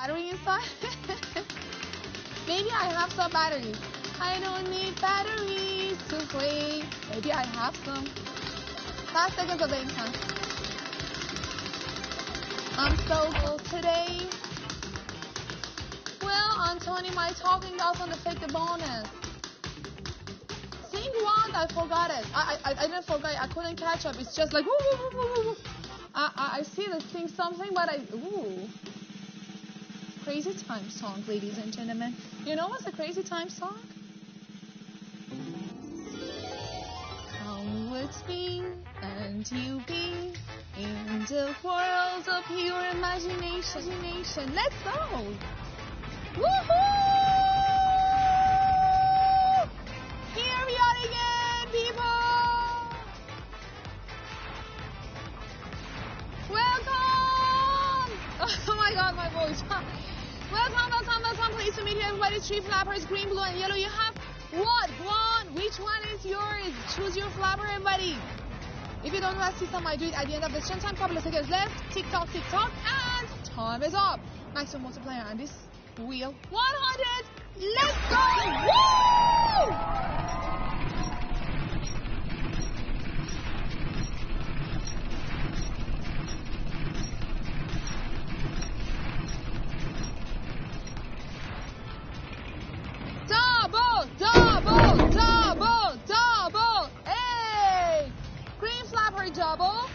Battery inside? Maybe I have some batteries. I don't need batteries to play. Maybe I have some. 5 seconds of game time. I'm so full today. Well, Anthony, my talking doesn't affect the bonus. Sing one, I forgot it. I didn't forget. I couldn't catch up. It's just like woo woo woo woo woo. I see the sing something, but Crazy Time song, ladies and gentlemen. You know what's a Crazy Time song? Come with me and you be in the world of your imagination. Let's go! Woohoo! Here we are again, people! Welcome! Oh my god, my voice. Welcome. Pleased to meet you, everybody. 3 flappers, green, blue, and yellow. You have what? One. Which one is yours? Choose your flapper, everybody. If you don't know, system, I do it at the end of the session time. Couple of seconds left. Tick tock, and time is up. Maximum multiplier on this wheel. 100. Let's go! Woo! Double! Hey! Green flapper double,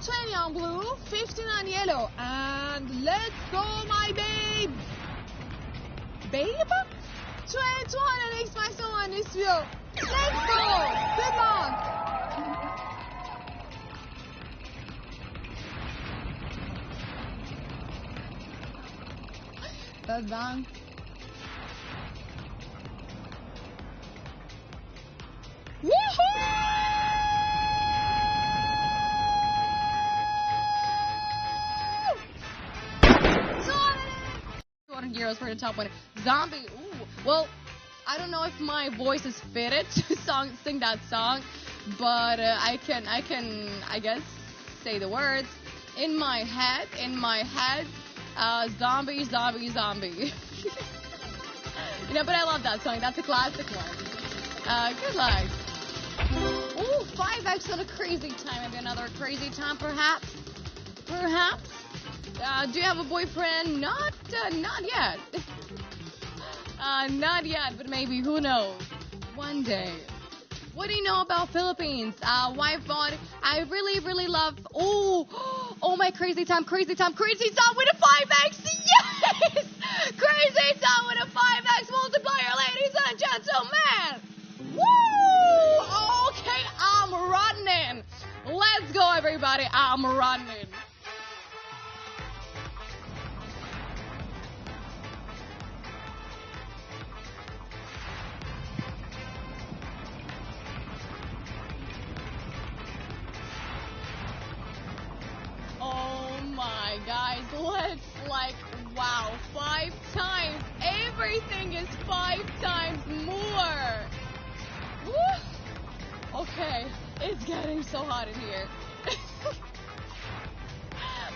20 on blue, 15 on yellow, and let's go, my babe! Babe? 200x maximum on this wheel. Let's go! Good luck! That's done. Euros for the top one. Zombie. Ooh. Well, I don't know if my voice is fitted to sing that song, but I can, I guess, say the words in my head. Zombie. But I love that song. That's a classic one. Good luck. Ooh, 5x on a crazy time. Maybe another crazy time, perhaps. Do you have a boyfriend? Not yet. Not yet, but maybe, who knows? One day. What do you know about Philippines? Wife bought, I really love, oh my crazy time with a 5x, yes! Crazy time with a 5x multiplier, ladies and gentlemen! Woo! Okay, I'm running. Let's go, everybody, I'm running. Guys, let's wow, 5 times. Everything is 5 times more. Woo! Okay, it's getting so hot in here.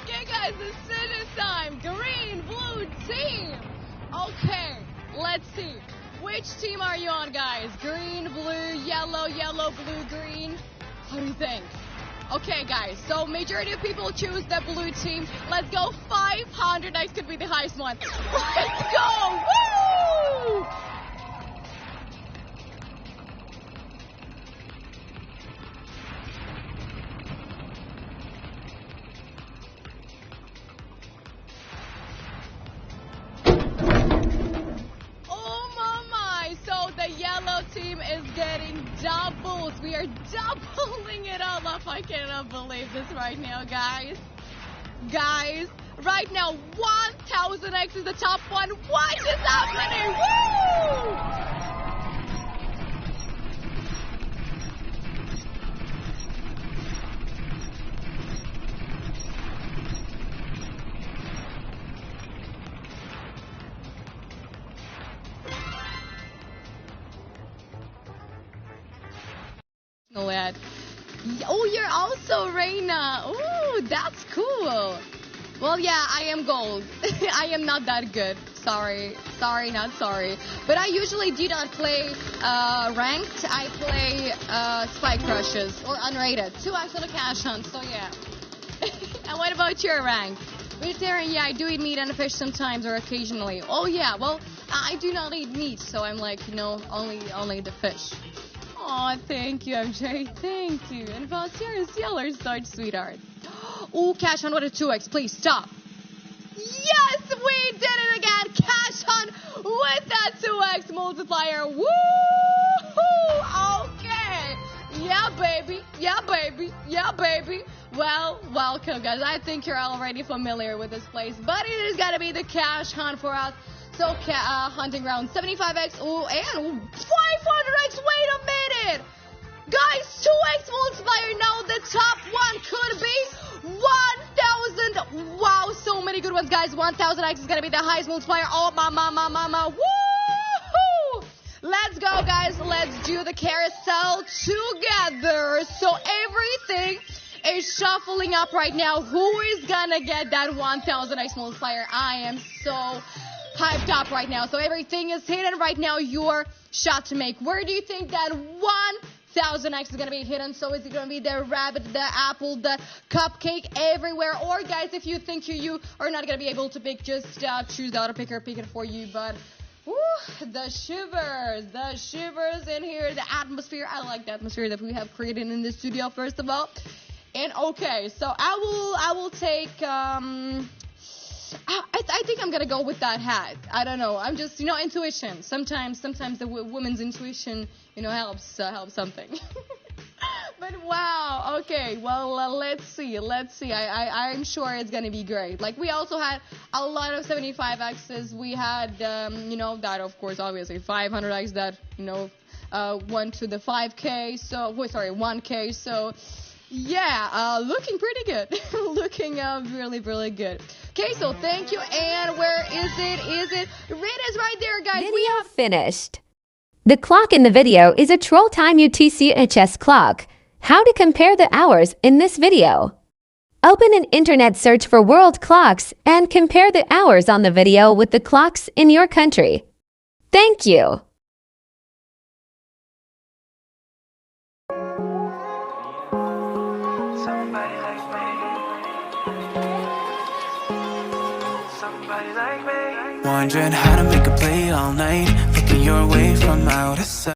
Okay, guys, decision time. Green, blue team. Okay, let's see. Which team are you on, guys? Green, blue, yellow, blue, green. What do you think? Okay, guys, so majority of people choose the blue team. Let's go. 500 X could be the highest one. Let's go! Woo! Oh my! So the yellow team is getting doubles. We are doubling it all up. I cannot believe this right now, guys. Right now, 1000x is the top one. What is happening? Woo! Oh, you're also Reina. Oh, that's cool. Well, yeah, I am gold. I am not that good. Sorry, not sorry. But I usually do not play ranked. I play spike rushes or unrated. 2x on a cash hunt, so yeah. And what about your rank? Vegetarian, yeah, I do eat meat and fish sometimes or occasionally. Oh yeah, well, I do not eat meat, so I'm like, only the fish. Oh, thank you, MJ. Thank you. And Valtier's yellow such sweetheart. Oh, cash hunt with a 2x, please stop. Yes, we did it again. Cash hunt with that 2x multiplier. Woo! Okay. Yeah, baby. Yeah, baby. Yeah, baby. Well, welcome, guys. I think you're already familiar with this place, but it is going to be the cash hunt for us. So, hunting ground 75x. Oh, and 500x. Wait a minute. Guys, 2x multiplier. Now the top one could be 1,000. Wow, so many good ones, guys. 1,000x is going to be the highest multiplier. Oh, mama. Woohoo! Let's go, guys. Let's do the carousel together. So everything is shuffling up right now. Who is going to get that 1,000x multiplier? I am so hyped up right now. So everything is hidden right now. Your shot to make. Where do you think that 1,000x is going to be hidden? So is it going to be the rabbit, the apple, the cupcake, everywhere? Or guys, if you think you are not going to be able to pick, just choose the auto picker, pick it for you. But the shivers in here, the atmosphere. I like the atmosphere that we have created in the studio, first of all. And okay, so I will take I think I'm gonna go with that hat. I don't know. I'm just, intuition. Sometimes the woman's intuition, helps something. But wow. Okay. Well, let's see. I'm sure it's gonna be great. Like, we also had a lot of 75x's. We had, that of course, obviously 500x that, went to the 5K. So, 1K. So, yeah, looking pretty good. Looking really, really good. Okay, so thank you. And where is it? Rita's right there, guys. Video finished. The clock in the video is a Troll Time UTC-HS clock. How to compare the hours in this video. Open an internet search for world clocks and compare the hours on the video with the clocks in your country. Thank you. Wondering how to make a play all night, looking your way from out of sight.